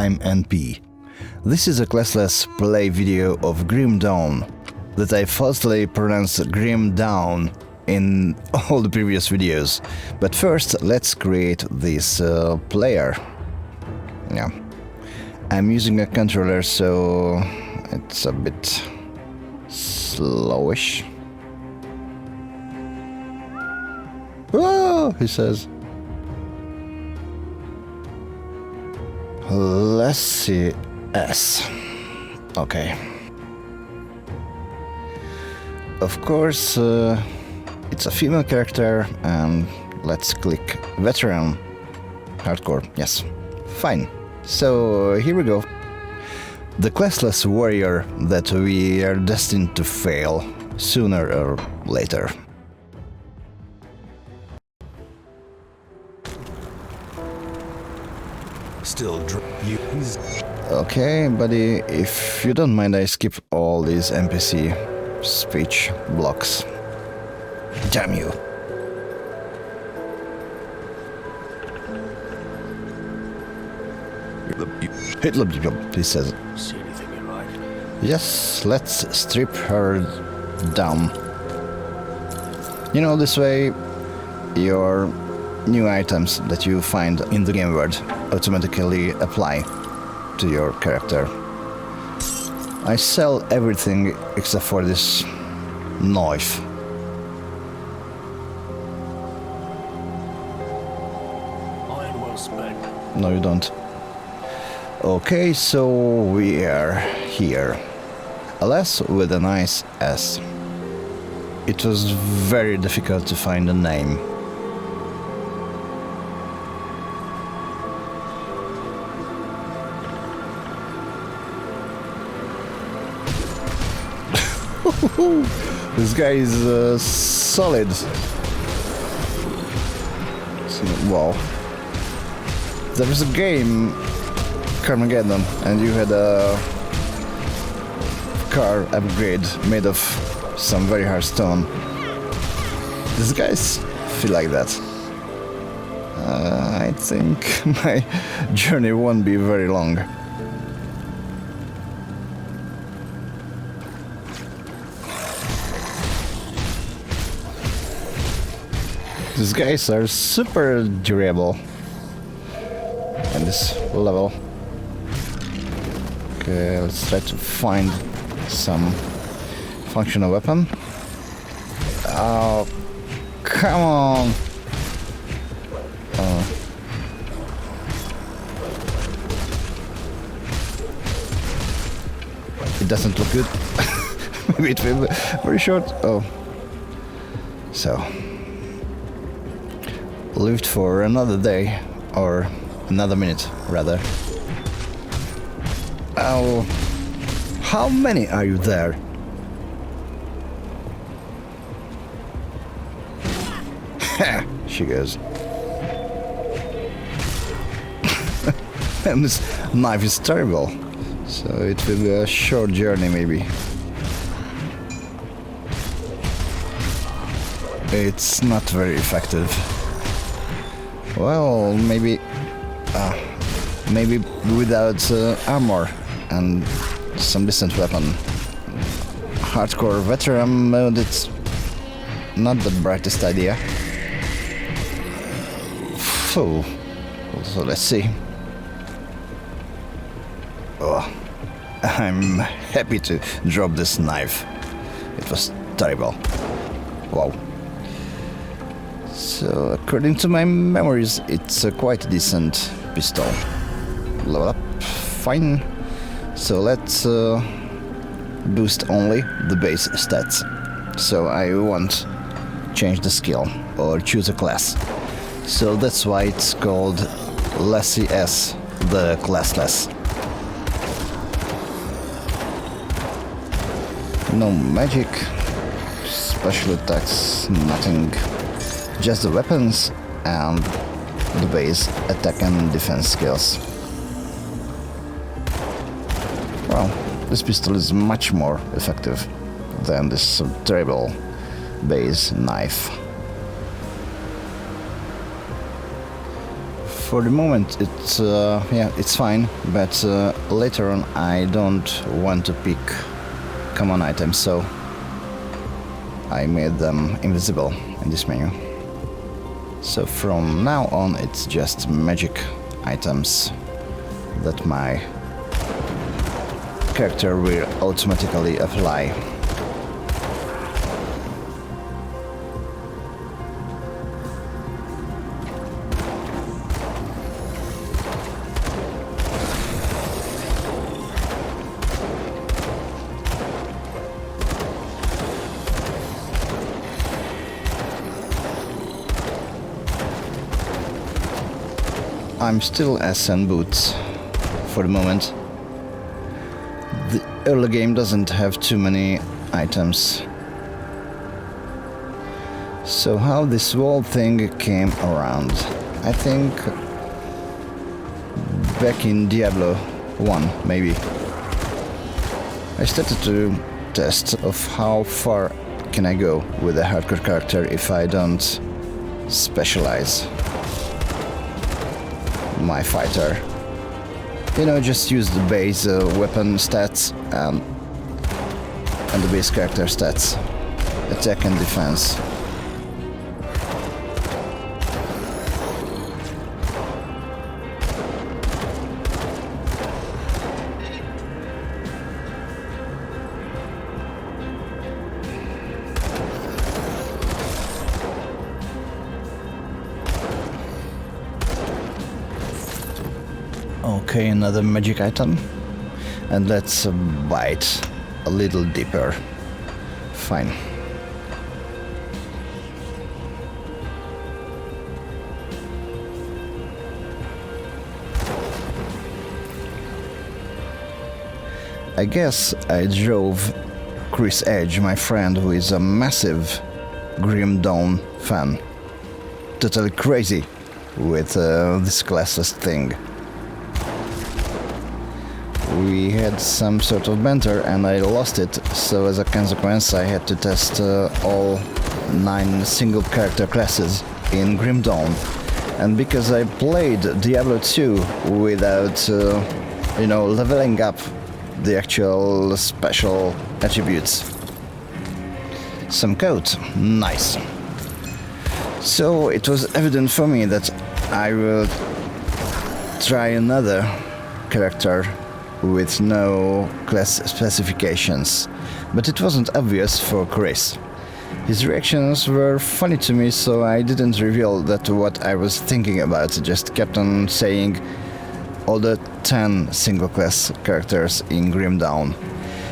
I'm NP. This is a classless play video of Grim Dawn, that I falsely pronounced Grim Dawn in all the previous videos. But first, let's create this player. Yeah. I'm using a controller, so it's a bit slowish. Oh, he says. LassyAss. Okay. Of course, it's a female character, and let's click veteran. Hardcore, yes. Fine. So here we go. The classless warrior that we are destined to fail sooner or later. Okay, buddy, if you don't mind, I skip all these NPC speech blocks. Damn you. Hitler, he says. See anything you like? Yes, let's strip her down. You know, this way your new items that you find in the game world automatically apply to your character. I sell everything except for this knife. Iron well spent. No, you don't. Okay, so we are here. Alas, with a nice S. It was very difficult to find a name. This guy is solid. Wow. There was a game, Carmageddon, and you had a car upgrade made of some very hard stone. These guys feel like that. I think my journey won't be very long. These guys are super durable in this level. Okay, let's try to find some functional weapon. Oh, come on! It doesn't look good. Maybe it will be very short. Oh. So. Lived for another day, or another minute, rather. Oh, how many are you there? Ha! She goes. And this knife is terrible, so it will be a short journey, maybe. It's not very effective. Well, maybe without armor and some decent weapon. Hardcore veteran mode, it's not the brightest idea. So let's see. Oh, I'm happy to drop this knife. It was terrible. Wow. So, according to my memories, it's a quite decent pistol. Level up, fine. So let's boost only the base stats. So I won't change the skill or choose a class. So that's why it's called LassyAss, the classless. No magic, special attacks, nothing. Just the weapons and the base attack and defense skills. Well, this pistol is much more effective than this terrible base knife. For the moment, it's fine, but later on I don't want to pick common items, so I made them invisible in this menu. So from now on it's just magic items that my character will automatically apply. I'm still SN boots for the moment. The early game doesn't have too many items. So how this whole thing came around? I think back in Diablo 1, maybe. I started to test of how far can I go with a hardcore character if I don't specialize my fighter. You know, just use the base weapon stats and the base character stats, attack and defense. Okay, another magic item. And let's bite a little deeper. Fine. I guess I drove Chris Edge, my friend, who is a massive Grim Dawn fan, totally crazy with this classless thing. We had some sort of banter and I lost it, so as a consequence I had to test all 9 single character classes in Grim Dawn. And because I played Diablo 2 without, leveling up the actual special attributes. Some code, nice. So it was evident for me that I will try another character with no class specifications, but it wasn't obvious for Chris. His reactions were funny to me, so I didn't reveal that what I was thinking about, just kept on saying all the 10 single class characters in Grim Dawn.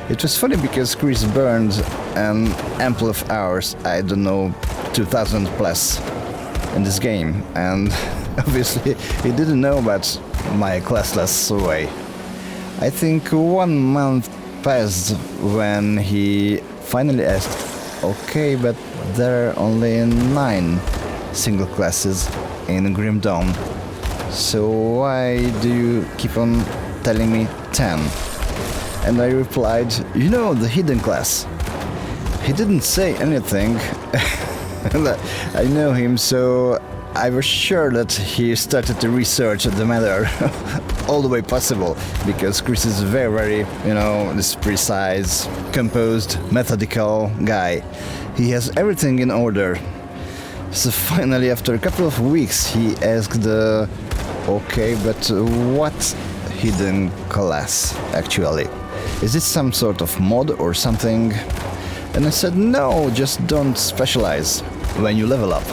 It was funny because Chris burned an ample of hours, I don't know, 2000 plus in this game, and obviously he didn't know about my classless way. I think 1 month passed when he finally asked, okay, but there are only 9 single classes in Grim Dawn, so why do you keep on telling me 10? And I replied, you know, the hidden class. He didn't say anything. I know him, so I was sure that he started to research the matter all the way possible, because Chris is very, this precise, composed, methodical guy. He has everything in order. So finally, after a couple of weeks, he asked, okay, but what hidden class, actually? Is it some sort of mod or something? And I said, no, just don't specialize when you level up.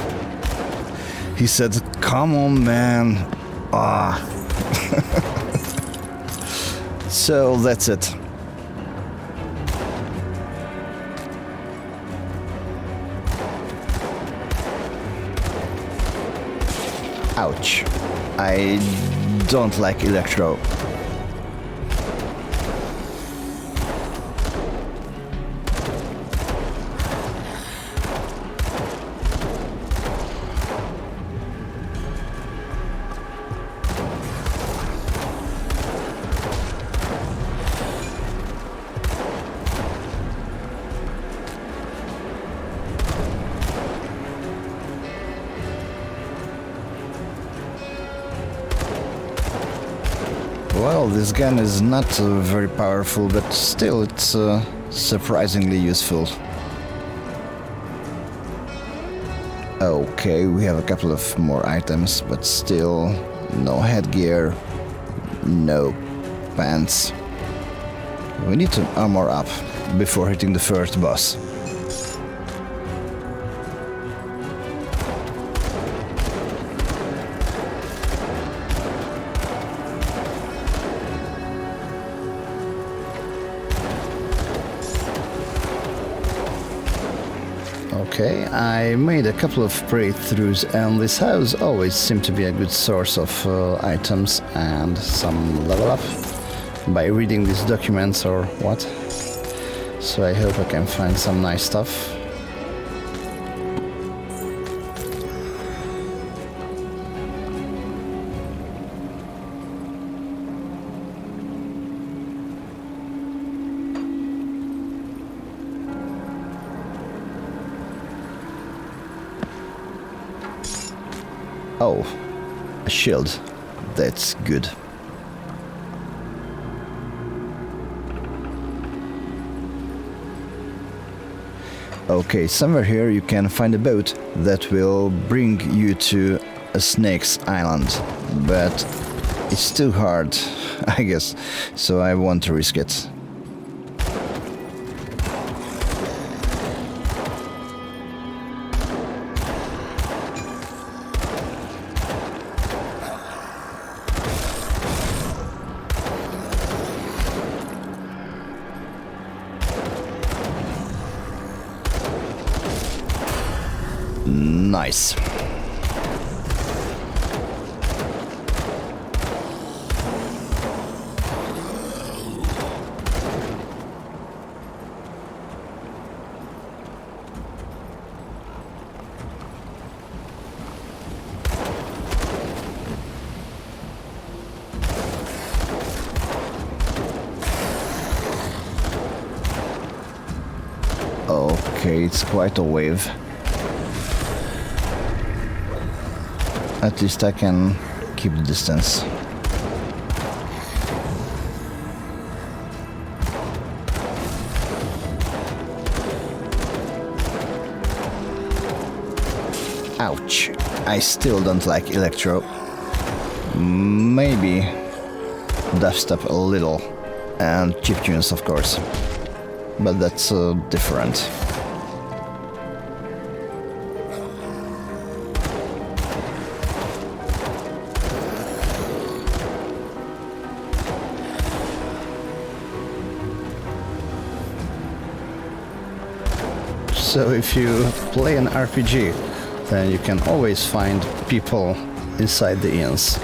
He said, come on, man. So that's it. Ouch. I don't like Electro. Well, this gun is not very powerful, but still it's surprisingly useful. Okay, we have a couple of more items, but still no headgear, no pants. We need to armor up before hitting the first boss. Okay, I made a couple of breakthroughs, and this house always seemed to be a good source of items and some level up by reading these documents or what. So I hope I can find some nice stuff. Oh, a shield. That's good. Okay, somewhere here you can find a boat that will bring you to a snake's island, but it's too hard, I guess, so I won't risk it. Nice. Okay, it's quite a wave. At least I can keep the distance. Ouch. I still don't like electro. Maybe dubstep a little. And chiptunes, of course. But that's different. So if you play an RPG, then you can always find people inside the inns.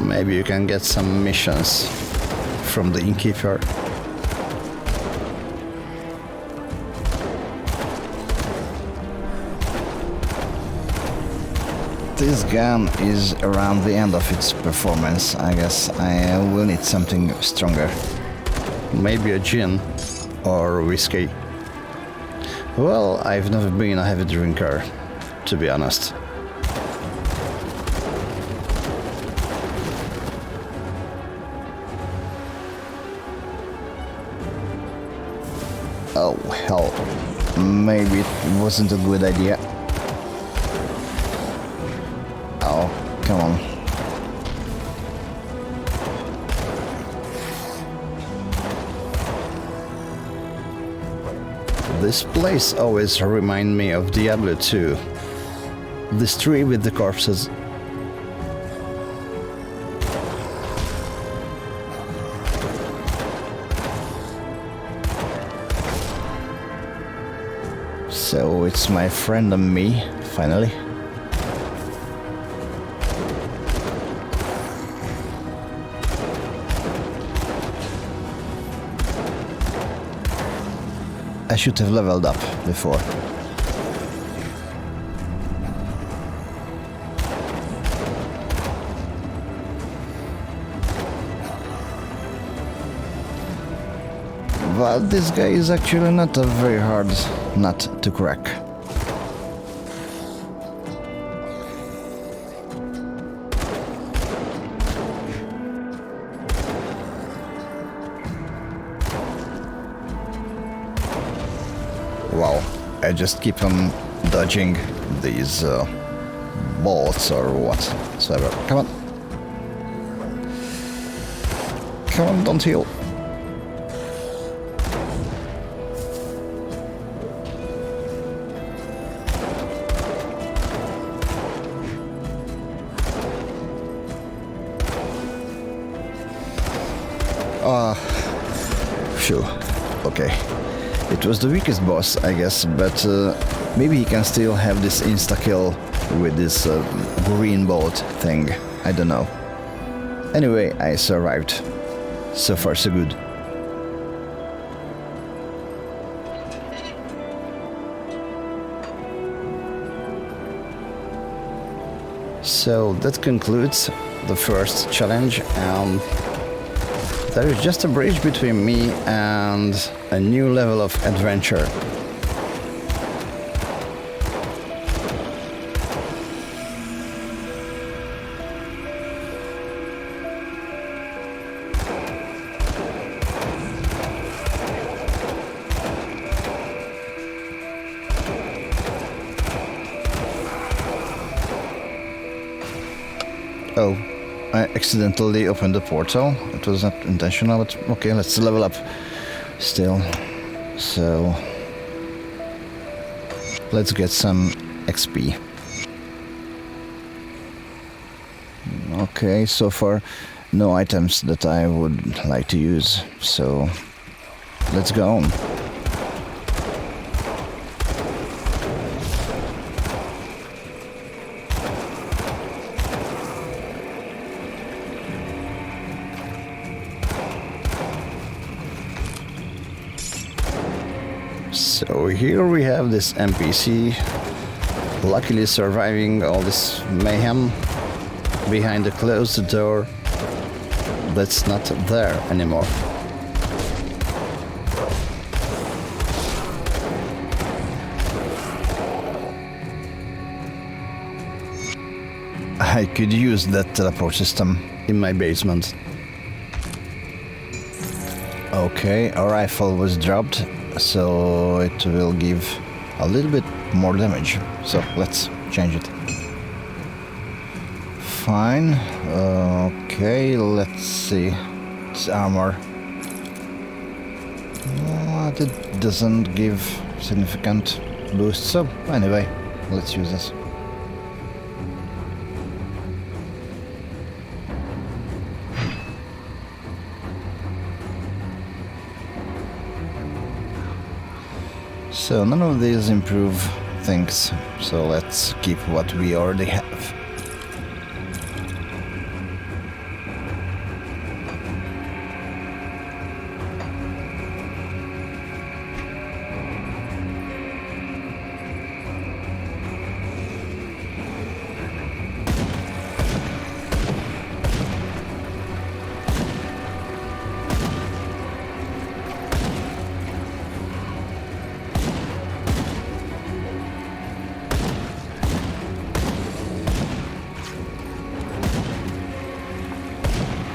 Maybe you can get some missions from the innkeeper. This gun is around the end of its performance. I guess I will need something stronger. Maybe a gin or whiskey. Well, I've never been a heavy drinker, to be honest. Oh, hell. Maybe it wasn't a good idea. Oh, come on. This place always reminds me of Diablo II. This tree with the corpses. So it's my friend and me, finally. I should have leveled up before. But this guy is actually not a very hard nut to crack. I just keep on dodging these bolts or whatsoever. Come on. Come on, don't heal. Phew. Okay. It was the weakest boss, I guess, but maybe he can still have this insta-kill with this green bolt thing. I don't know. Anyway, I survived. So far, so good. So that concludes the first challenge, and there is just a bridge between me and a new level of adventure. Oh, I accidentally opened the portal. It was not intentional, but okay, let's level up still. So, let's get some XP. Okay, so far no items that I would like to use, so let's go on. So here we have this NPC, luckily surviving all this mayhem behind a closed door that's not there anymore. I could use that teleport system in my basement. Okay, a rifle was dropped, so it will give a little bit more damage. So let's change it. Fine. Okay, let's see. It's armor. What, it doesn't give significant boost. So anyway, let's use this. So none of these improve things, so let's keep what we already have.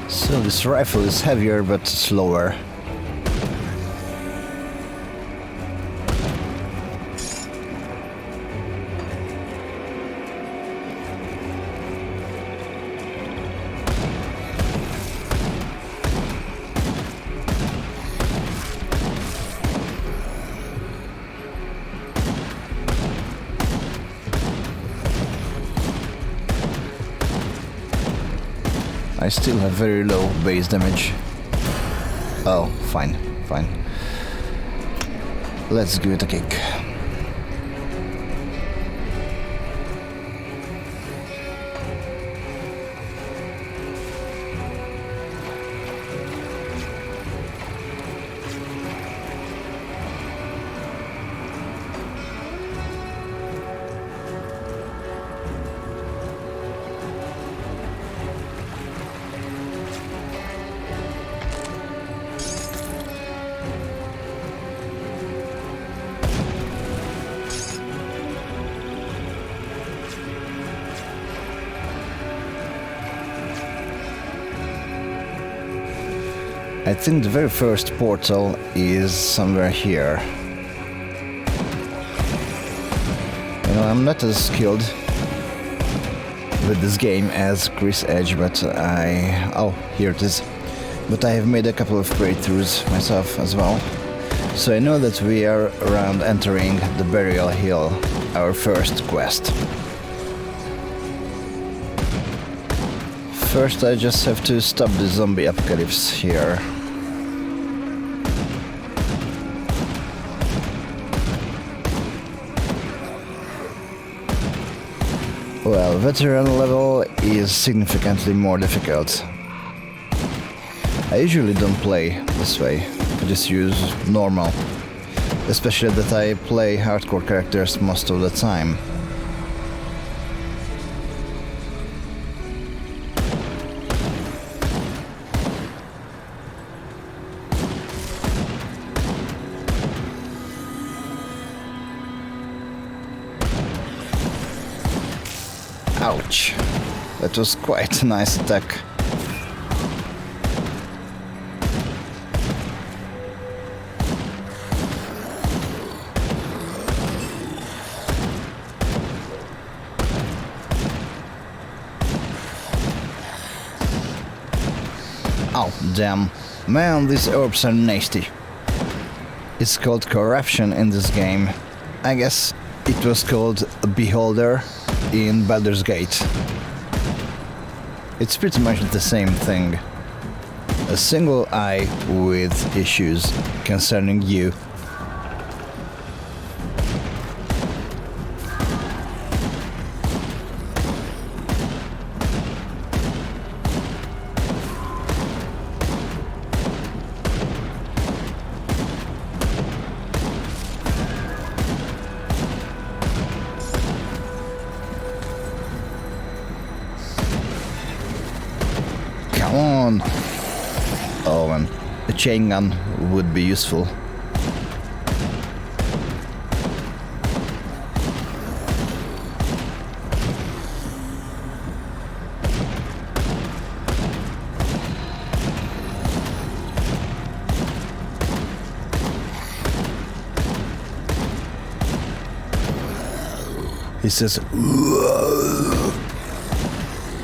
So this rifle is heavier but slower. I still have very low base damage. Oh, fine, fine. Let's give it a kick. I think the very first portal is somewhere here. You know, I'm not as skilled with this game as Chris Edge, but oh, here it is. But I have made a couple of breakthroughs myself as well. So I know that we are around entering the Burial Hill, our first quest. First I just have to stop the zombie apocalypse here. Well, veteran level is significantly more difficult. I usually don't play this way, I just use normal. Especially that I play hardcore characters most of the time. Ouch! That was quite a nice attack. Oh, damn. Man, these orbs are nasty. It's called corruption in this game. I guess it was called Beholder in Baldur's Gate. It's pretty much the same thing. A single eye with issues concerning you. Come on! Oh man, a chain gun would be useful. He says, "Whoa."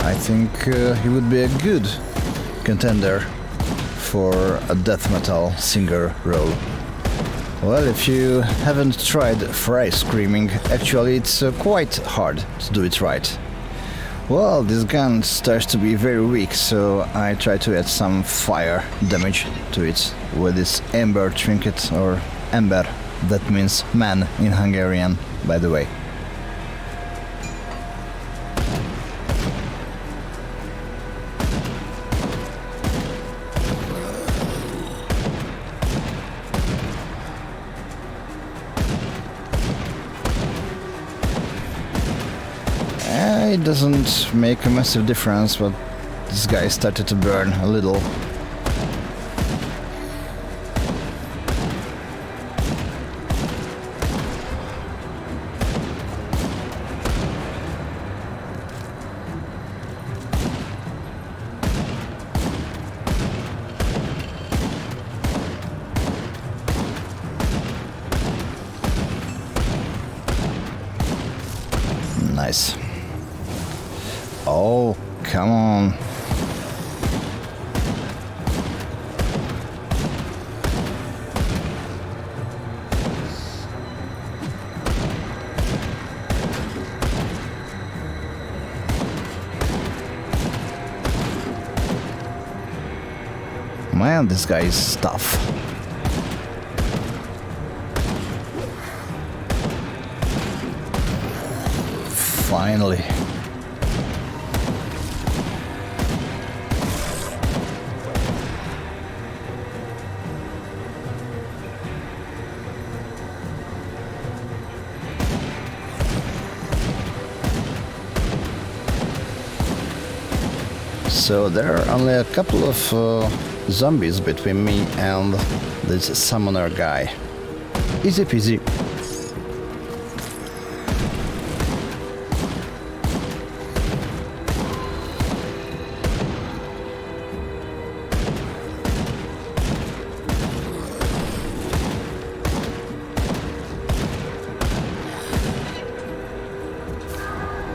I think he would be a good contender for a death metal singer role. Well, if you haven't tried fry screaming, actually it's quite hard to do it right. Well, this gun starts to be very weak, so I try to add some fire damage to it with this ember trinket, or ember, that means man in Hungarian, by the way. It doesn't make a massive difference, but this guy started to burn a little. Nice. Oh, come on. Man, this guy is tough. Finally. So there are only a couple of zombies between me and this summoner guy. Easy peasy.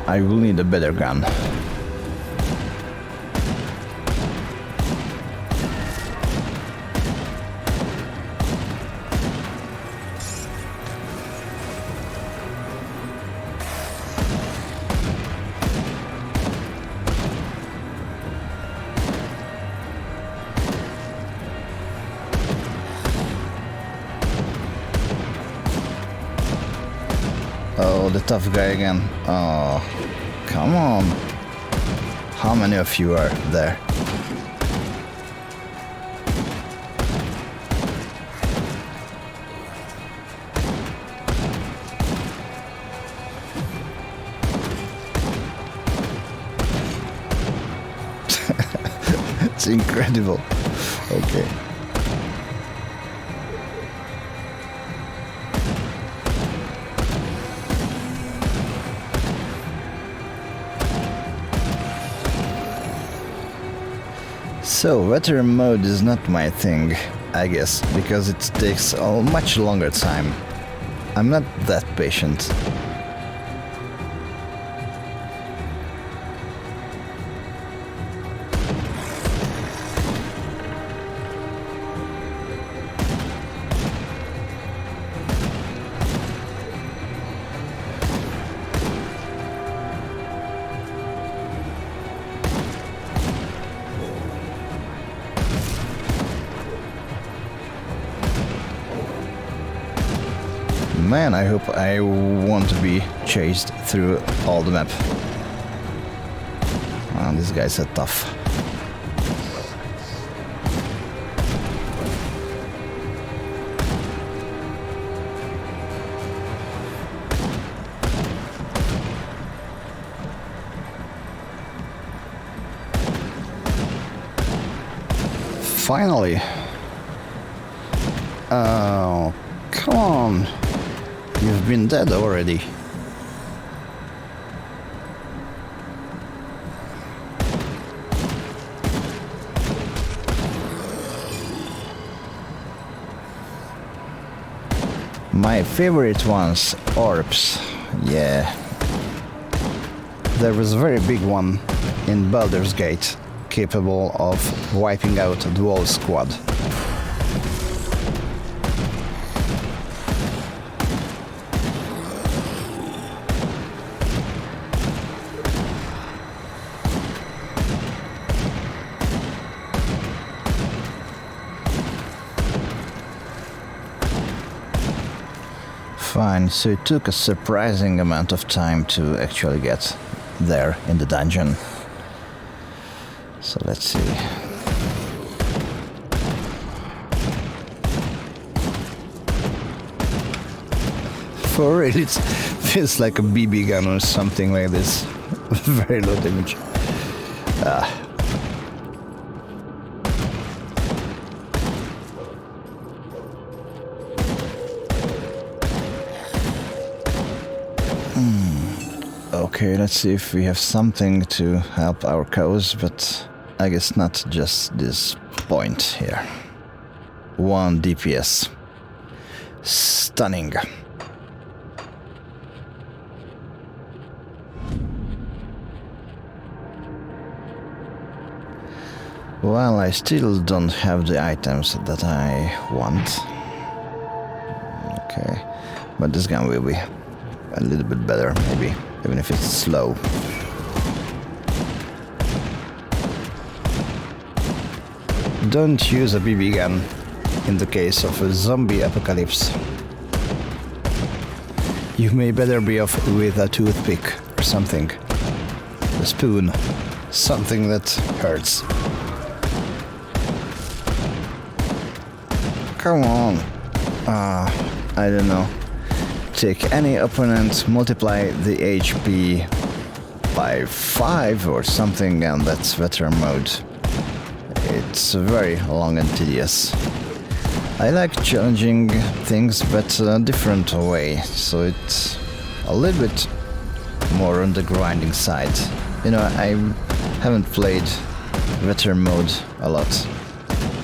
I will need a better gun. Oh, the tough guy again. Oh, come on. How many of you are there? It's incredible. Okay. So, veteran mode is not my thing, I guess, because it takes a much longer time. I'm not that patient. Man, I hope I want to be chased through all the map. Oh, these guys are tough. Finally. Oh, come on. You've been dead already. My favorite ones, orbs. Yeah. There was a very big one in Baldur's Gate, capable of wiping out the whole squad. Fine, so it took a surprising amount of time to actually get there in the dungeon. So let's see. For real, it feels like a BB gun or something like this. Very low damage. Okay, let's see if we have something to help our cause, but I guess not just this point here. 1 DPS. Stunning. Well, I still don't have the items that I want. Okay, but this gun will be a little bit better, maybe, even if it's slow. Don't use a BB gun in the case of a zombie apocalypse. You may better be off with a toothpick or something. A spoon. Something that hurts. Come on. I don't know. Take any opponent, multiply the HP by 5 or something, and that's veteran mode. It's very long and tedious. I like challenging things, but a different way, so it's a little bit more on the grinding side. You know, I haven't played veteran mode a lot.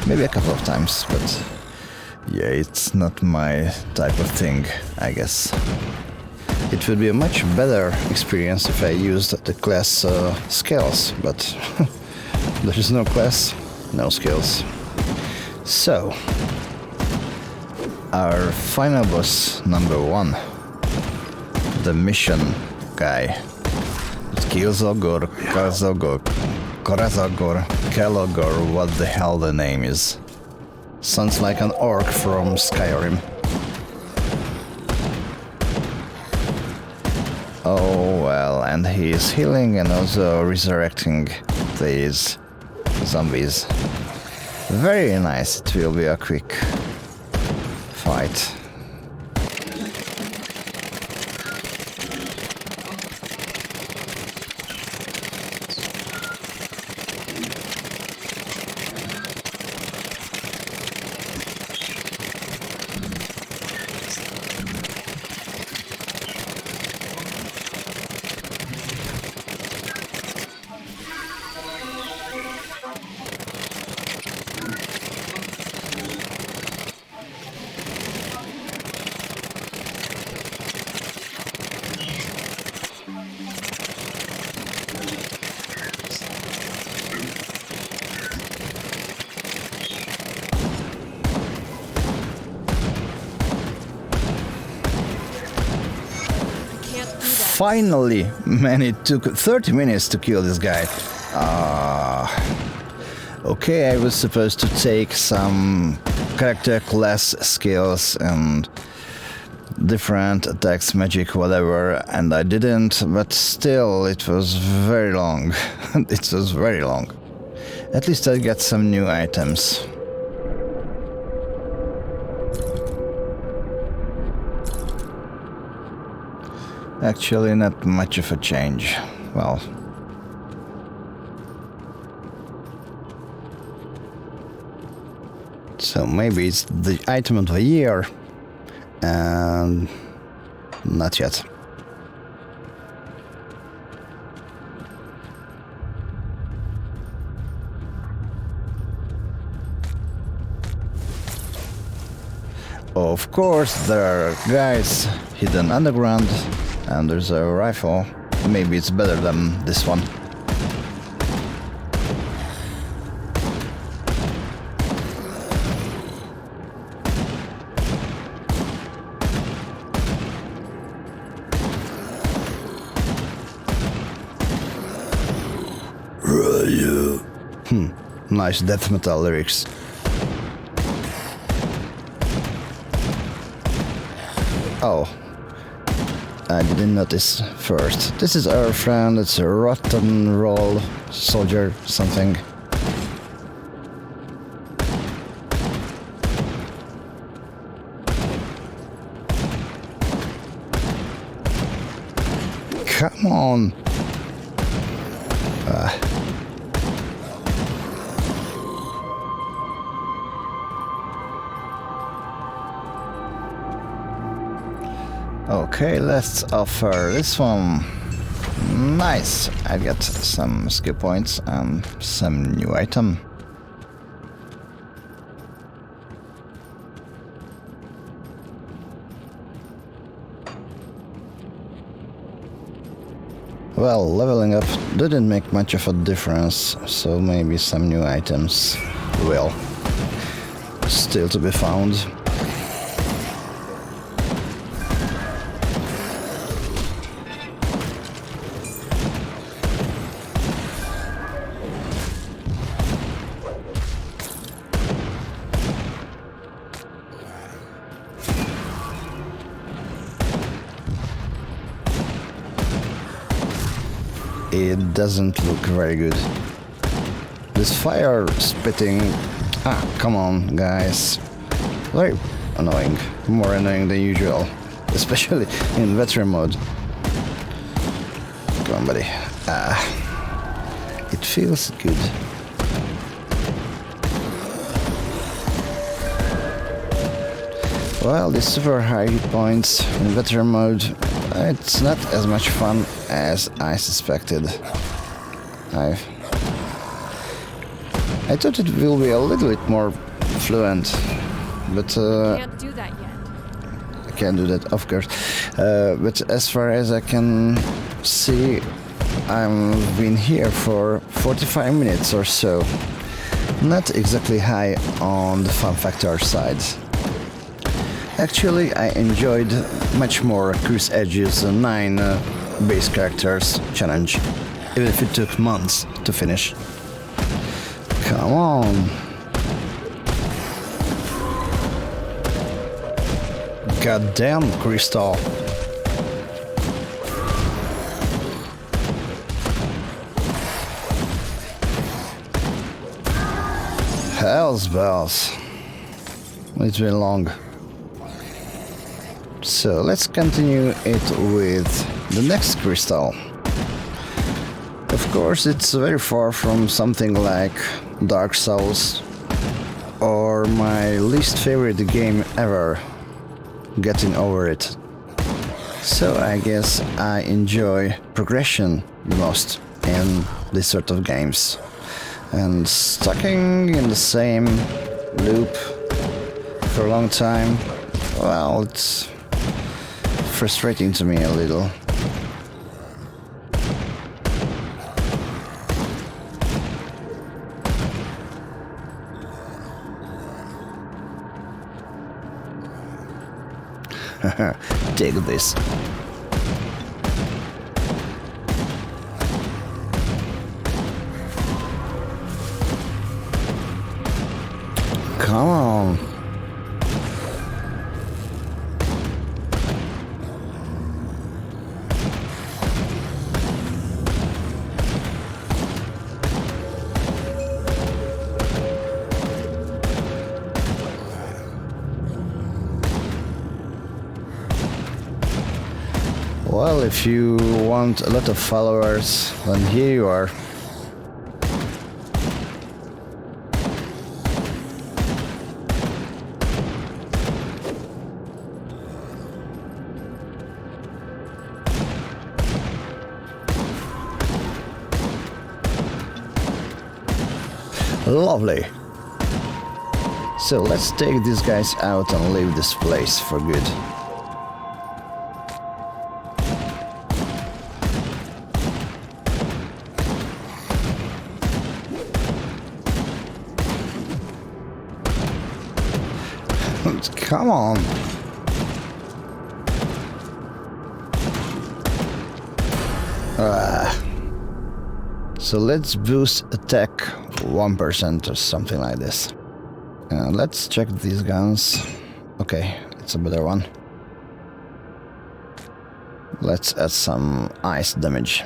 Maybe a couple of times, but yeah, it's not my type of thing, I guess. It would be a much better experience if I used the class skills, but there is no class, no skills. So, our final boss, number 1, the mission guy. Kilzogor, Kazogor, Korazogor, Kelogor, what the hell the name is. Sounds like an orc from Skyrim. Oh well, and he is healing and also resurrecting these zombies. Very nice, it will be a quick fight. Finally, man, it took 30 minutes to kill this guy. Okay, I was supposed to take some character class skills and different attacks, magic, whatever, and I didn't, but still, it was very long. It was very long. At least I got some new items. Actually, not much of a change. Well, so maybe it's the item of the year, and not yet. Of course, there are guys hidden underground. And there's a rifle. Maybe it's better than this one. Nice death metal lyrics. Oh. I didn't notice first. This is our friend, it's a rotten roll soldier something. Come on! Okay, let's offer this one. Nice! I got some skill points and some new item. Well, leveling up didn't make much of a difference, so maybe some new items will. Still to be found. It doesn't look very good. This fire spitting... Ah, come on, guys. Very annoying. More annoying than usual. Especially in veteran mode. Come on, buddy. It feels good. Well, the super high hit points in veteran mode, it's not as much fun as I suspected. I thought it will be a little bit more fluent, but Can't do that yet. can do that, of course. But as far as I can see, I've been here for 45 minutes or so. Not exactly high on the fun factor side. Actually, I enjoyed much more Chris Edge's 9 base characters challenge, even if it took months to finish. Come on! Goddamn, Crystal! Hell's bells. It's been long. So let's continue it with the next crystal. Of course, it's very far from something like Dark Souls or my least favorite game ever, Getting Over It. So I guess I enjoy progression the most in this sort of games. And stucking in the same loop for a long time, well, it's frustrating to me a little. Take this. Come on. Well, if you want a lot of followers, then here you are. Lovely. So let's take these guys out and leave this place for good. Come on. So let's boost attack 1% or something like this. Let's check these guns. Okay, it's a better one. Let's add some ice damage.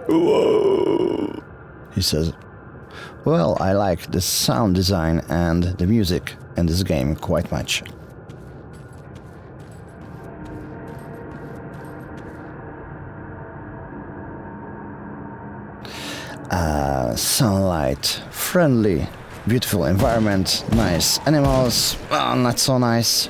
Whoa. He says, well, I like the sound design and the music in this game quite much. Sunlight, friendly, beautiful environment, nice animals, not so nice.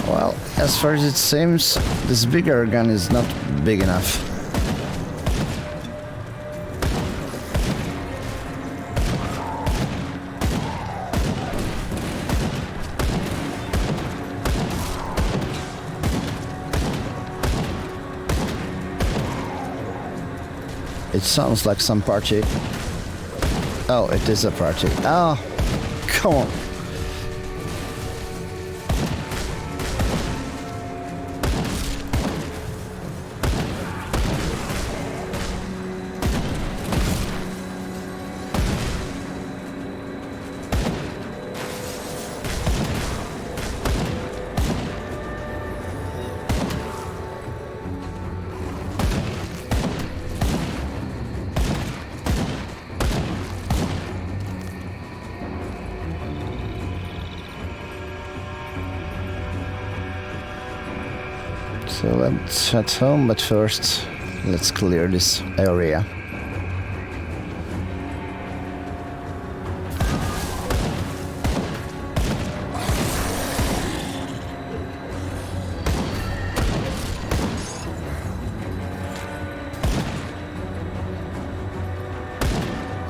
Well, as far as it seems, this bigger gun is not big enough. It sounds like some party. Oh, it is a party. Oh, come on. So let's head home, but first let's clear this area.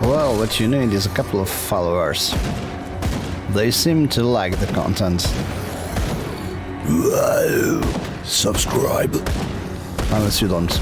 Well, what you need is a couple of followers. They seem to like the content. Wow. Subscribe. Unless you don't.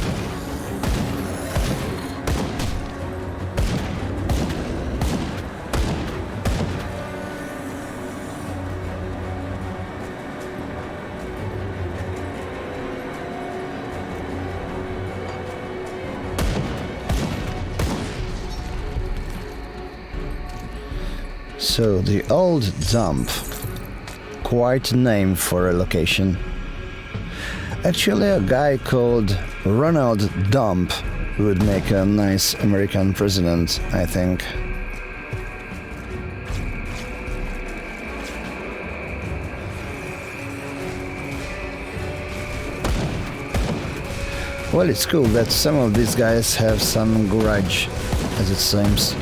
So, the old dump. Quite a name for a location. Actually, a guy called Ronald Dump would make a nice American president, I think. Well, it's cool that some of these guys have some grudge, as it seems.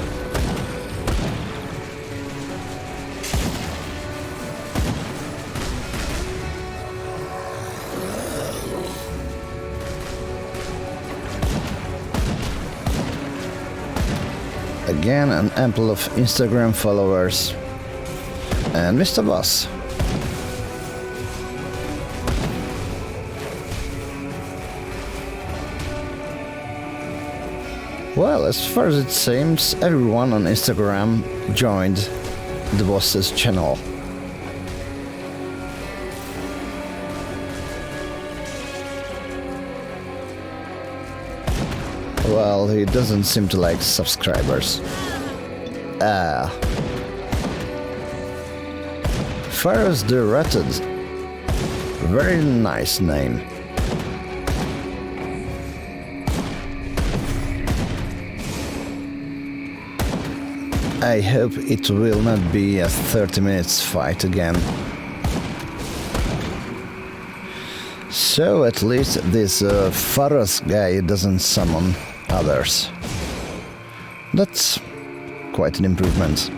Again, an ample of Instagram followers. And Mr. Boss. Well, as far as it seems, everyone on Instagram joined the boss's channel. Well, he doesn't seem to like subscribers. Pharaoh's the Rutted. Very nice name. I hope it will not be a 30 minutes fight again. So at least this Pharaoh's guy doesn't summon others. That's quite an improvement.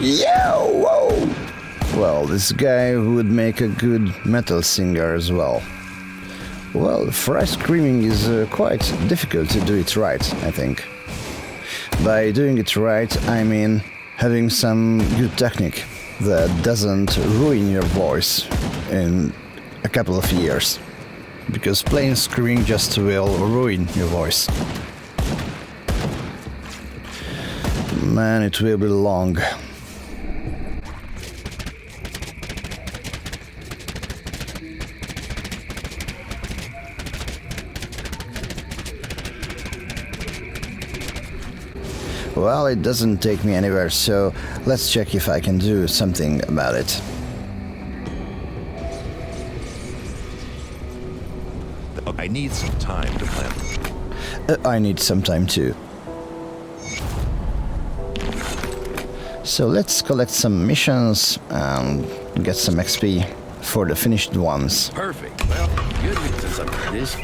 Yo! Whoa! Well, this guy would make a good metal singer as well. Well, fry screaming is quite difficult to do it right, I think. By doing it right, I mean having some good technique that doesn't ruin your voice in a couple of years. Because plain screaming just will ruin your voice. Man, it will be long. Well, it doesn't take me anywhere, so let's check if I can do something about it. I need some time to plan. I need some time too. So let's collect some missions and get some XP for the finished ones. Perfect. Well, good news is this.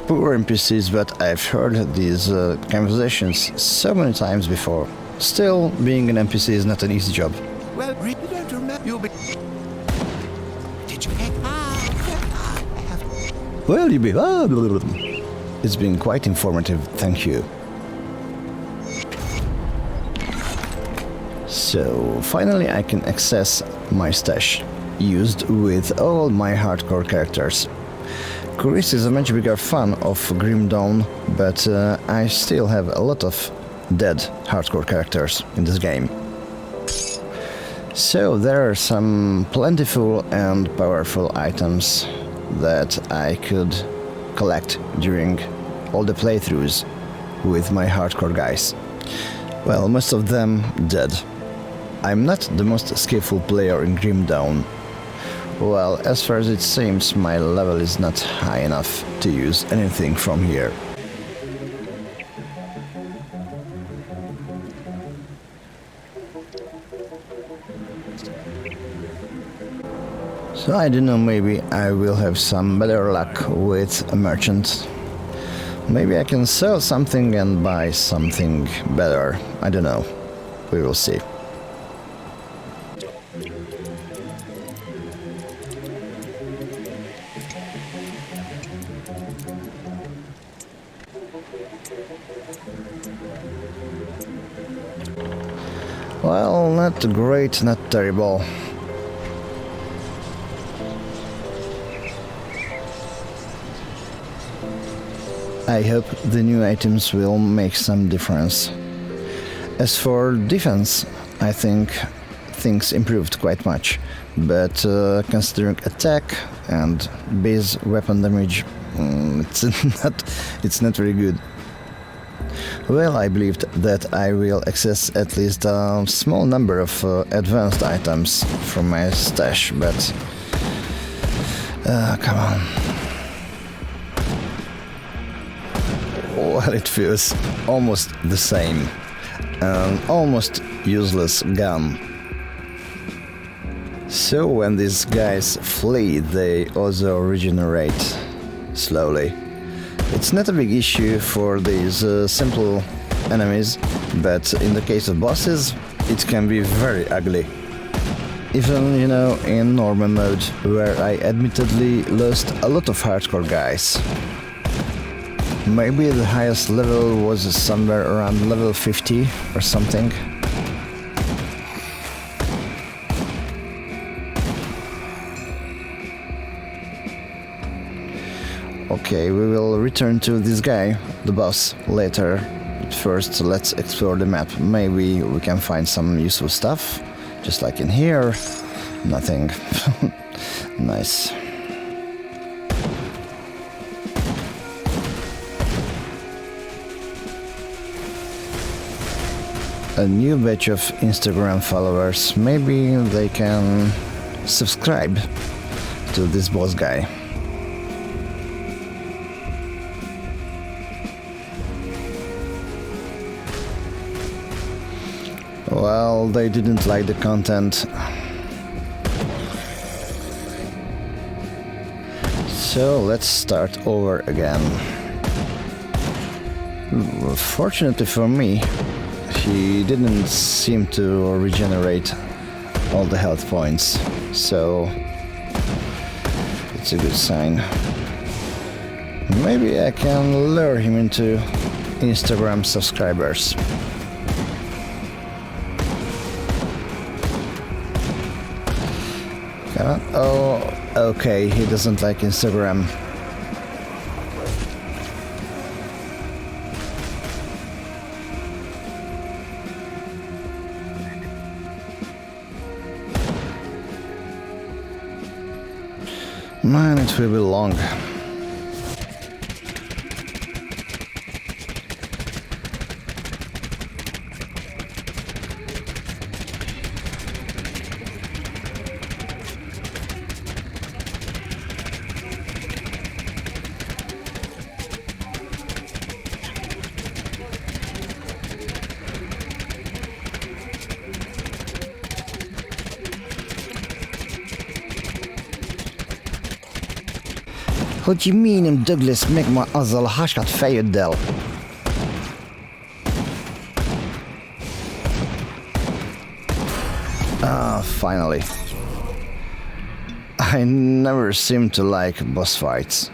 Poor NPCs, but I've heard these conversations so many times before. Still, being an NPC is not an easy job. Well, you don't remember. You'll be. Did you? Well, you be. It's been quite informative, thank you. So, finally I can access my stash, used with all my hardcore characters. Chris is a much bigger fan of Grim Dawn, but I still have a lot of dead hardcore characters in this game. So there are some plentiful and powerful items that I could collect during all the playthroughs with my hardcore guys. Well, most of them dead. I'm not the most skillful player in Grim Dawn. Well, as far as it seems, my level is not high enough to use anything from here. So I don't know, maybe I will have some better luck with a merchant. Maybe I can sell something and buy something better. I don't know. We will see. Well, not great, not terrible. I hope the new items will make some difference. As for defense, I think things improved quite much, but considering attack and base weapon damage, it's not very good. Well, I believed that I will access at least a small number of advanced items from my stash, but come on. Well, it feels almost the same. An almost useless gun. So when these guys flee, they also regenerate slowly. It's not a big issue for these simple enemies, but in the case of bosses, it can be very ugly. Even, in normal mode, where I admittedly lost a lot of hardcore guys. Maybe the highest level was somewhere around level 50 or something. Okay, we will return to this guy, the boss, later. But first, let's explore the map. Maybe we can find some useful stuff, just like in here. Nothing. Nice. A new batch of Instagram followers. Maybe they can subscribe to this boss guy. Well, they didn't like the content. So let's start over again. Fortunately for me, he didn't seem to regenerate all the health points, so it's a good sign. Maybe I can lure him into Instagram subscribers. Oh, okay, he doesn't like Instagram. Man, it will be long. Hogy minim Douglas meg ma azzal a haskat fejöddel? Ah, finally. I never seem to like boss fights.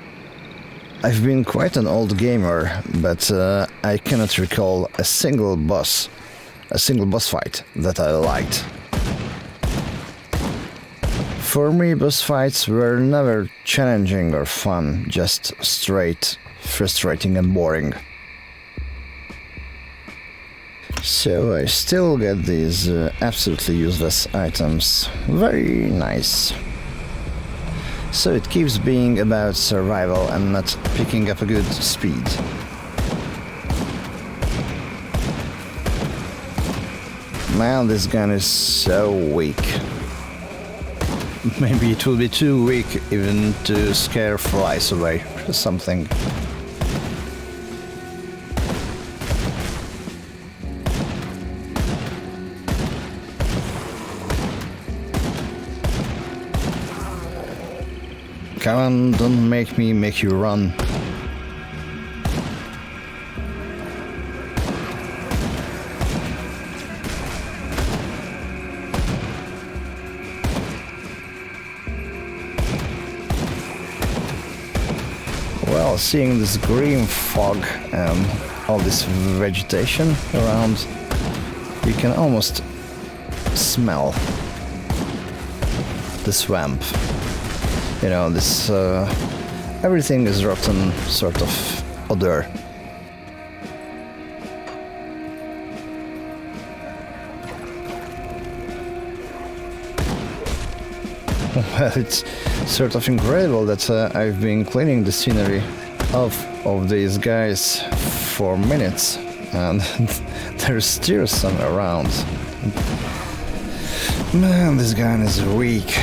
I've been quite an old gamer, but I cannot recall a single boss fight that I liked. For me, boss fights were never challenging or fun, just straight frustrating and boring. So I still get these absolutely useless items. Very nice. So it keeps being about survival and not picking up a good speed. Man, this gun is so weak. Maybe it will be too weak even to scare flies away or something. Come on, don't make me make you run. Well, seeing this green fog and all this vegetation around, you can almost smell the swamp. You know, this everything is rotten sort of odor. Well, it's sort of incredible that I've been cleaning the scenery of these guys for minutes, and there's still some around. Man, this gun is weak.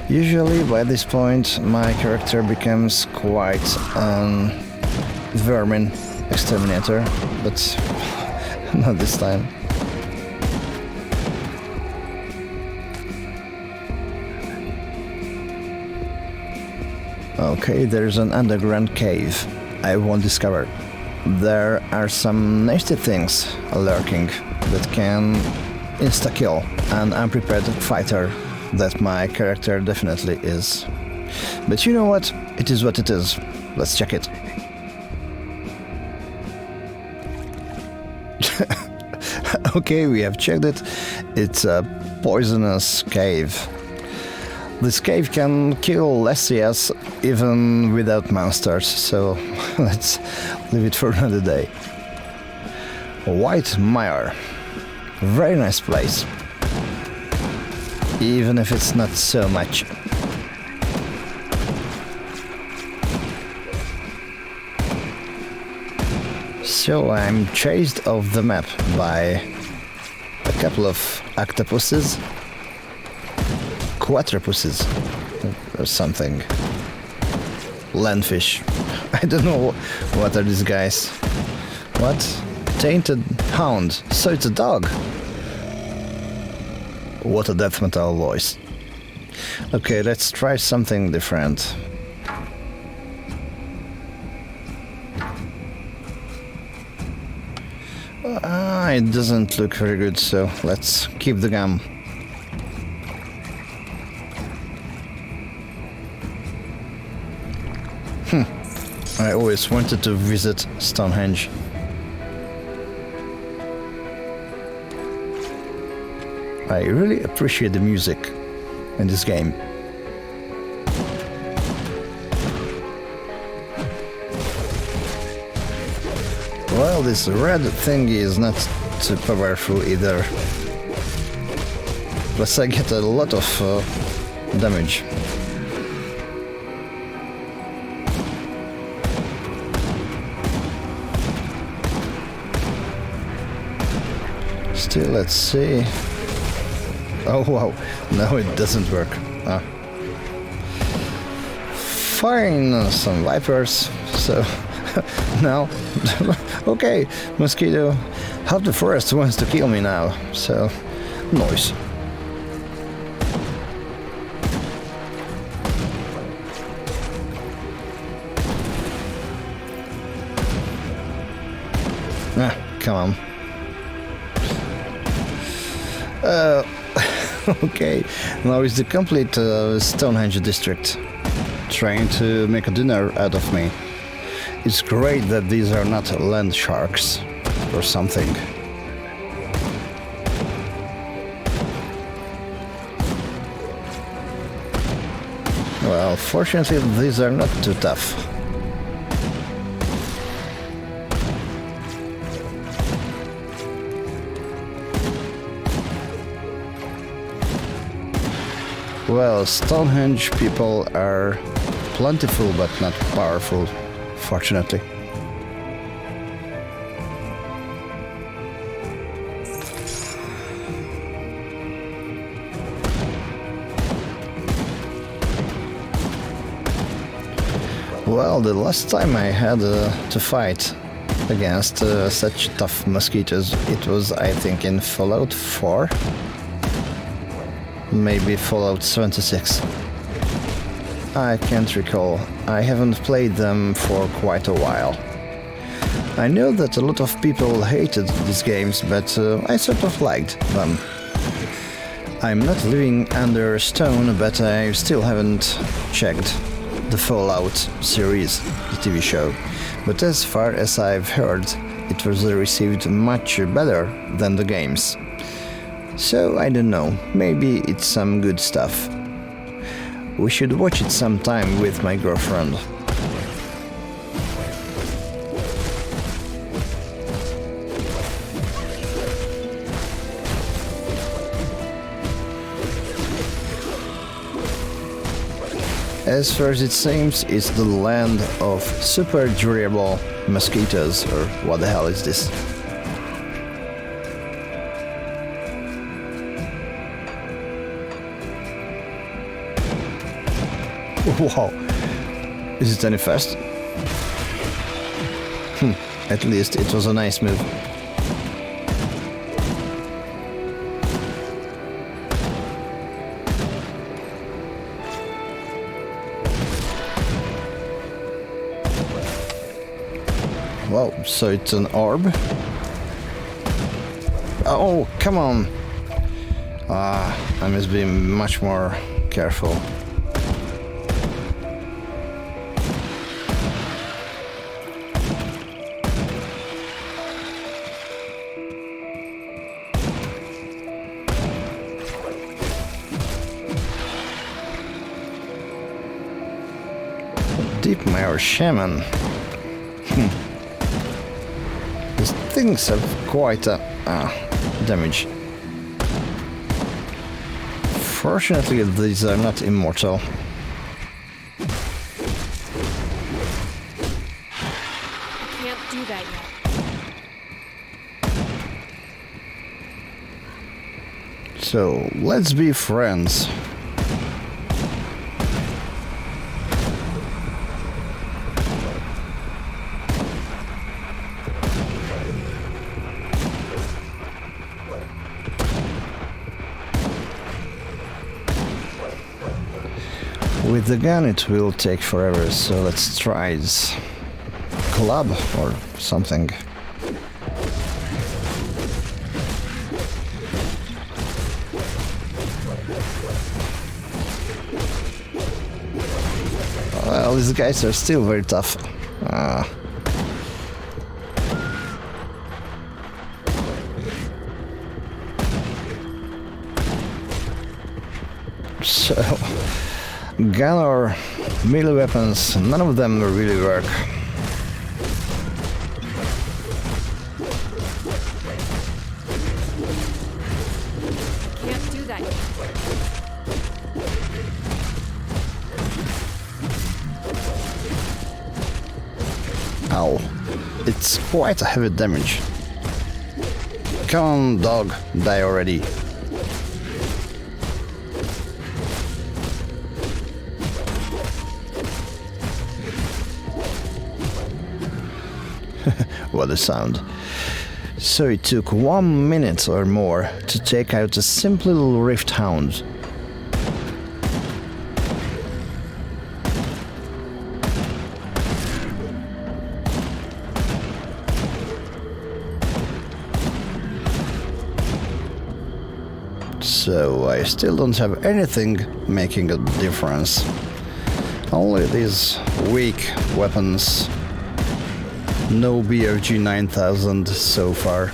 Usually by this point my character becomes quite vermin exterminator, but not this time. Okay, there's an underground cave I won't discover. There are some nasty things lurking that can insta-kill an unprepared fighter that my character definitely is. But you know what? It is what it is. Let's check it. Okay, we have checked it. It's a poisonous cave. This cave can kill LassyAss even without monsters, so let's leave it for another day. White Mire. Very nice place. Even if it's not so much. So I'm chased off the map by a couple of octopuses, quadrupuses, or something. Landfish. I don't know what are these guys. What? Tainted hound. So it's a dog. What a death metal voice. Okay, let's try something different. It doesn't look very good, so let's keep the gun. I always wanted to visit Stonehenge. I really appreciate the music in this game. Well, this red thingy is not too powerful either. Plus I get a lot of damage. Still, let's see. Oh wow, no, it doesn't work. Fine, some vipers, so now, okay, mosquito, half the forest wants to kill me now, so noise. Come on. Okay, now is the complete Stonehenge district trying to make a dinner out of me. It's great that these are not land sharks or something. Well, fortunately these are not too tough. Well, Stonehenge people are plentiful but not powerful, fortunately. Well, the last time I had to fight against such tough mosquitoes. It was, I think, in Fallout 4, maybe Fallout 76. I can't recall. I haven't played them for quite a while. I know that a lot of people hated these games, but I sort of liked them. I'm not living under a stone, but I still haven't checked the Fallout series, the TV show. But as far as I've heard, it was received much better than the games. So I don't know, maybe it's some good stuff. We should watch it sometime with my girlfriend. As far as it seems, it's the land of super durable mosquitoes, or what the hell is this? Wow, is it any fast? At least it was a nice move. Wow, so it's an orb? Oh, come on! I must be much more careful. Deep Mire Shaman. These things have quite a damage. Fortunately, these are not immortal. Can't do that yet. So, let's be friends. With the gun it will take forever, so let's try this club or something. Well, these guys are still very tough. So, gun or melee weapons, none of them really work. Can't do that yet. Ow. It's quite a heavy damage. Come on, dog, die already. What a sound. So it took 1 minute or more to take out a simple little rift hound. So I still don't have anything making a difference. Only these weak weapons. No BRG 9000 so far.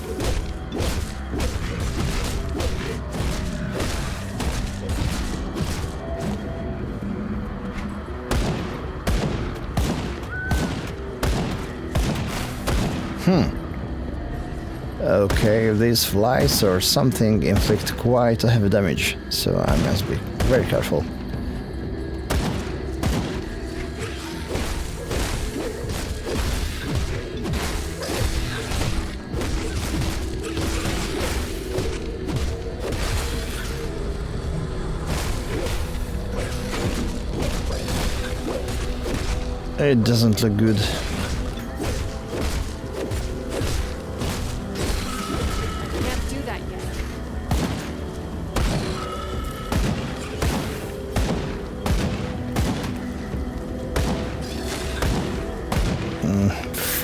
Okay, these flies or something inflict quite a heavy damage, so I must be very careful. It doesn't look good.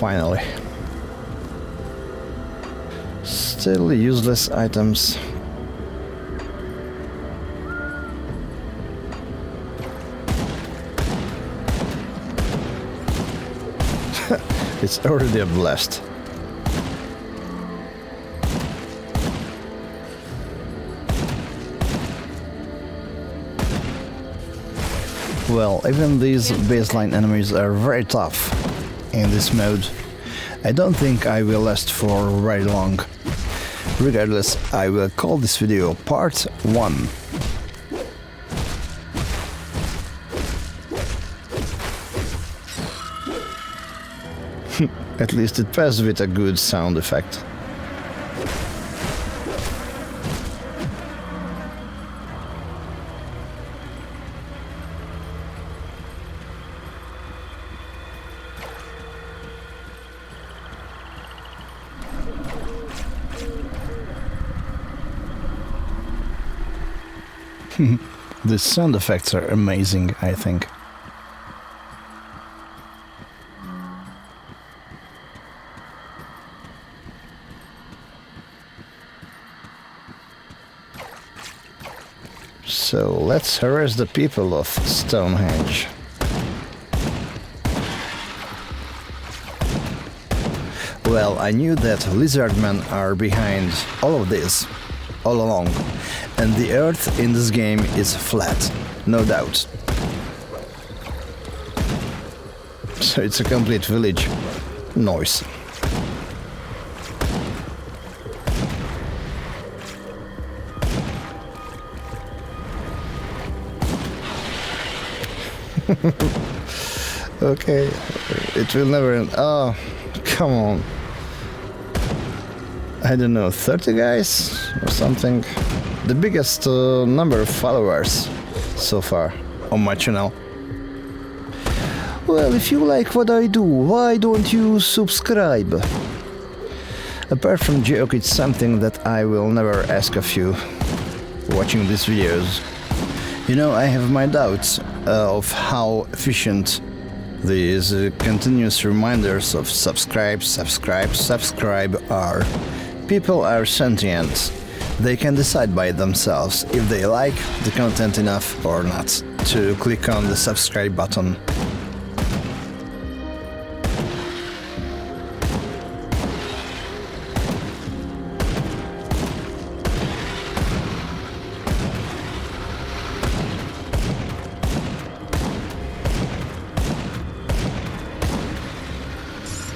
finally. Still useless items. It's already a blast. Well, even these baseline enemies are very tough in this mode. I don't think I will last for very long. Regardless, I will call this video part 1. At least it passed with a good sound effect. The sound effects are amazing, I think. So let's harass the people of Stonehenge. Well, I knew that lizardmen are behind all of this, all along, and the earth in this game is flat, no doubt. So it's a complete village. Noise. Okay, it will never end. Oh, come on. I don't know, 30 guys or something? The biggest number of followers so far on my channel. Well, if you like what I do, why don't you subscribe? Apart from joke, it's something that I will never ask of you watching these videos. You know, I have my doubts of how efficient these continuous reminders of subscribe, subscribe, subscribe are. People are sentient. They can decide by themselves if they like the content enough or not to click on the subscribe button.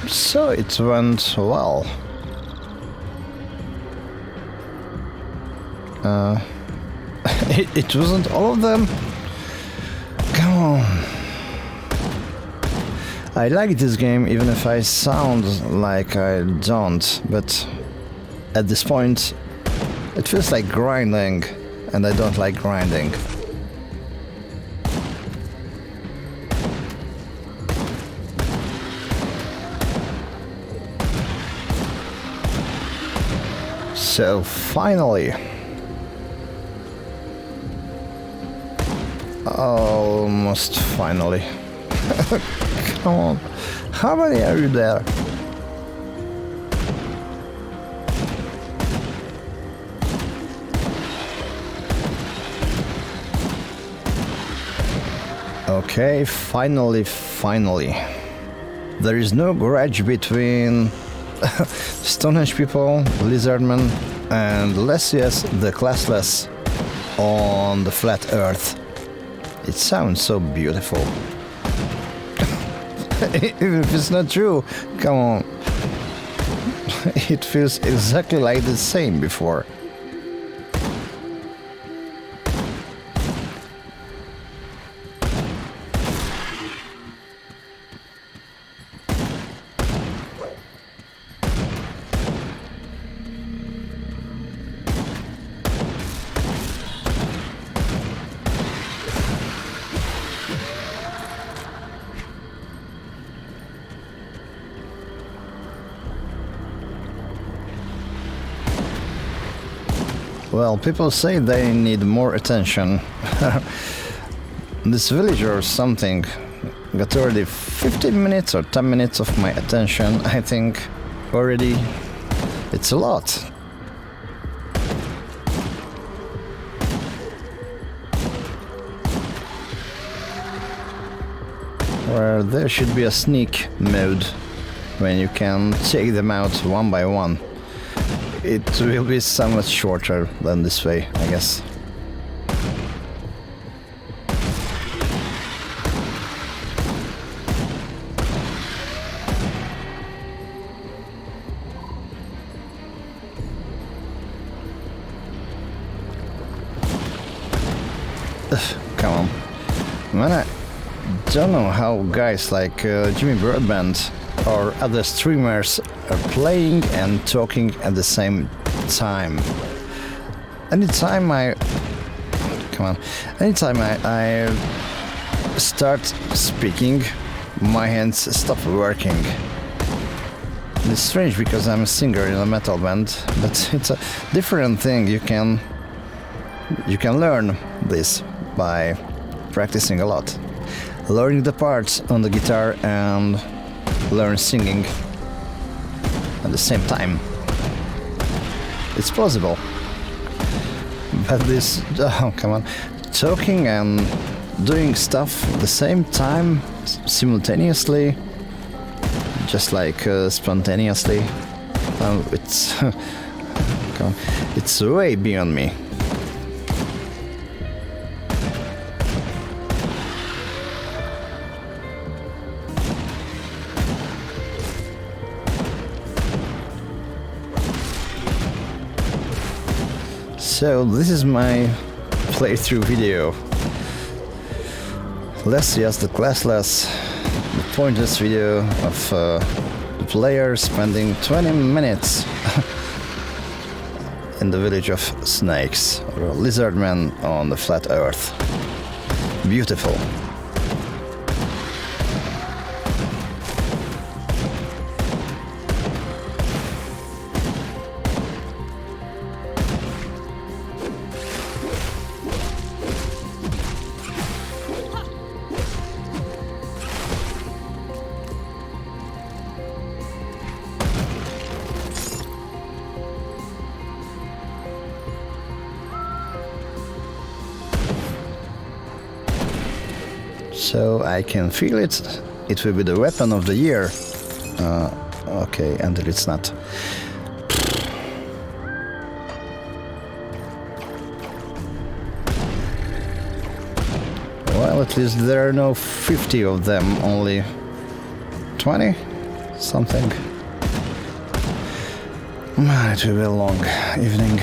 So it went well. It wasn't all of them? Come on. I like this game even if I sound like I don't, but at this point it feels like grinding, and I don't like grinding. So finally, almost finally. Come on, how many are you there? Okay, finally. There is no grudge between Stonehenge people, lizardmen, and LassyAss, the Classless, on the flat earth. It sounds so beautiful. Even if it's not true, come on. It feels exactly like the same before. Well, people say they need more attention. This village or something got already 15 minutes or 10 minutes of my attention, I think, already. It's a lot. Where there should be a sneak mode when you can take them out one by one. It will be somewhat shorter than this way, I guess. Come on. Man, I don't know how guys like Jimmy Broadbent or other streamers are playing and talking at the same time. Anytime I start speaking, my hands stop working. It's strange because I'm a singer in a metal band, but it's a different thing. You can learn this by practicing a lot. Learning the parts on the guitar and learn singing at the same time. It's possible. But this, oh come on, talking and doing stuff at the same time, simultaneously, just like spontaneously, it's come on, it's way beyond me. So this is my playthrough video. LassyAss the Classless, the pointless video of the player spending 20 minutes in the village of snakes, or a lizard man on the flat earth. Beautiful. So I can feel it. It will be the weapon of the year. Okay, until it's not. Well, at least there are no 50 of them, only 20? Something. It will be a long evening.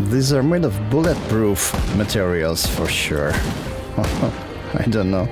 These are made of bulletproof materials for sure. I don't know.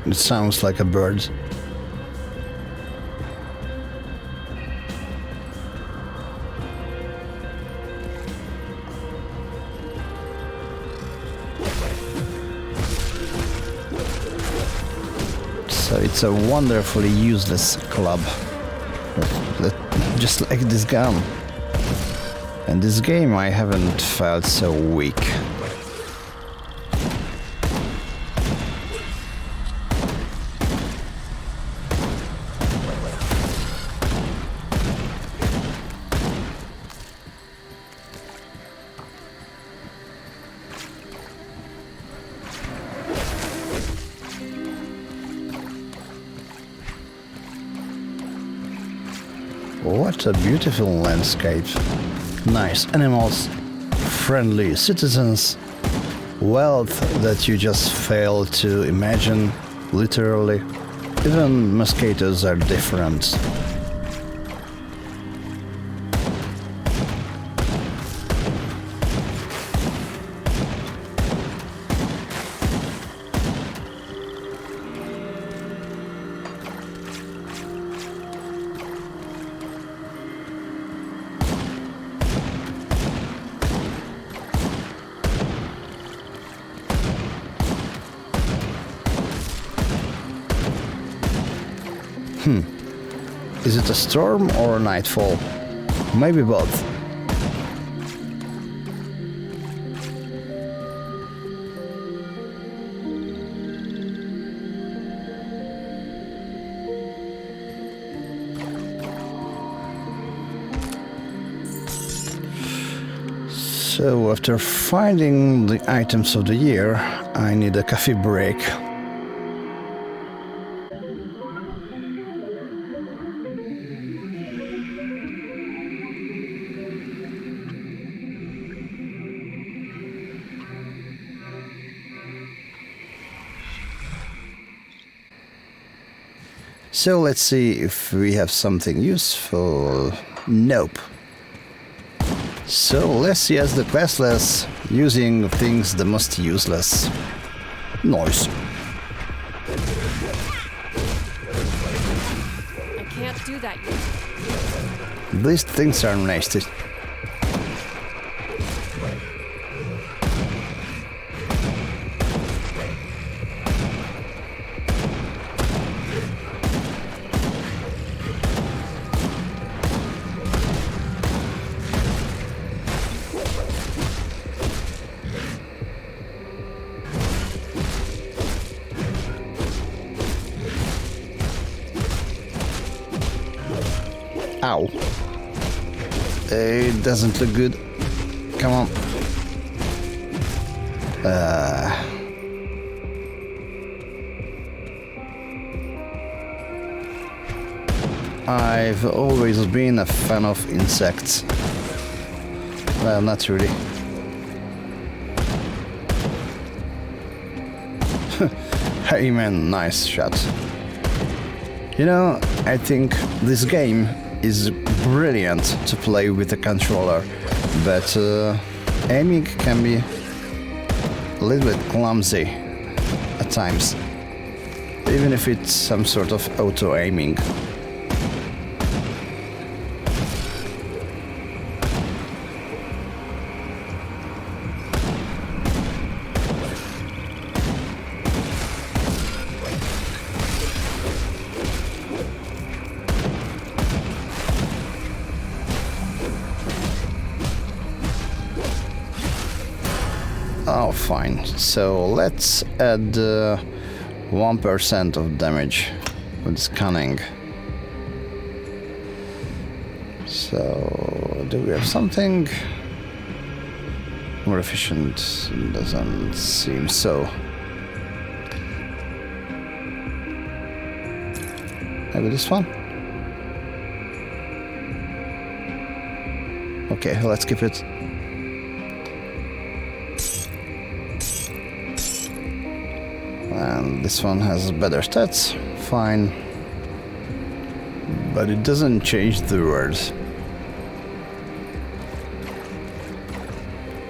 It sounds like a bird. So it's a wonderfully useless club. Just like this gun. And this game I haven't felt so weak. What a beautiful landscape. Nice animals, friendly citizens, wealth that you just fail to imagine, literally. Even mosquitoes are different. Is it a storm or a nightfall? Maybe both. So after finding the items of the year, I need a coffee break. So let's see if we have something useful. Nope. So LassyAss the Classless, using things the most useless. Nice. I can't do that yet. These things are nasty. Ow. It doesn't look good. Come on. I've always been a fan of insects. Well, not really. Hey man, nice shot. You know, I think this game is brilliant to play with a controller, but aiming can be a little bit clumsy at times, even if it's some sort of auto-aiming. Oh, fine. So let's add 1% of damage with scanning. So, do we have something more efficient? Doesn't seem so. Maybe this one? Okay, let's keep it. And this one has better stats, fine. But it doesn't change the words.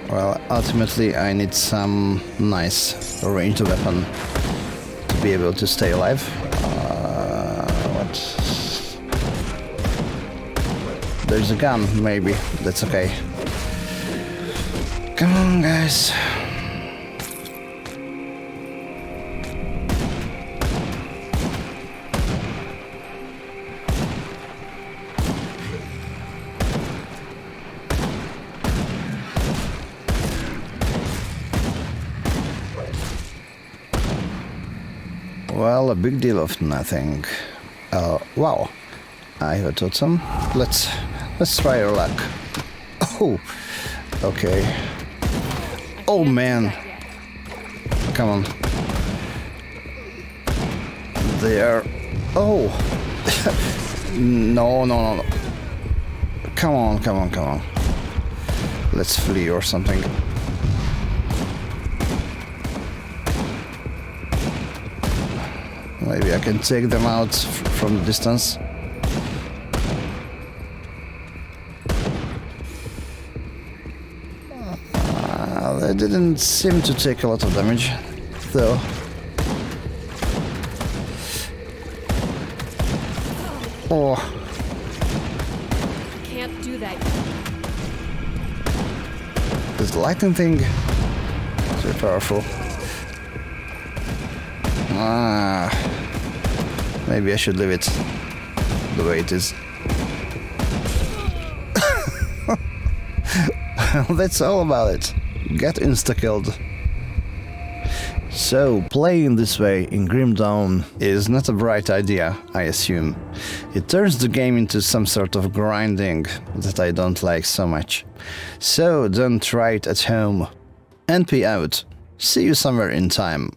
Well, ultimately I need some nice ranged weapon to be able to stay alive. What? There's a gun, maybe. That's okay. Come on, guys. Well, a big deal of nothing. Wow, I have a totem. Let's try our luck. Oh, okay. Oh man, come on. They are. Oh, no. Come on. Let's flee or something. Maybe I can take them out from the distance. They didn't seem to take a lot of damage, though. Oh. Can't do that. This lightning thing is very powerful. Maybe I should leave it. the way it is. That's all about it. Get insta-killed. So, playing this way in Grim Dawn is not a bright idea, I assume. It turns the game into some sort of grinding that I don't like so much. So, don't try it at home. NP out. See you somewhere in time.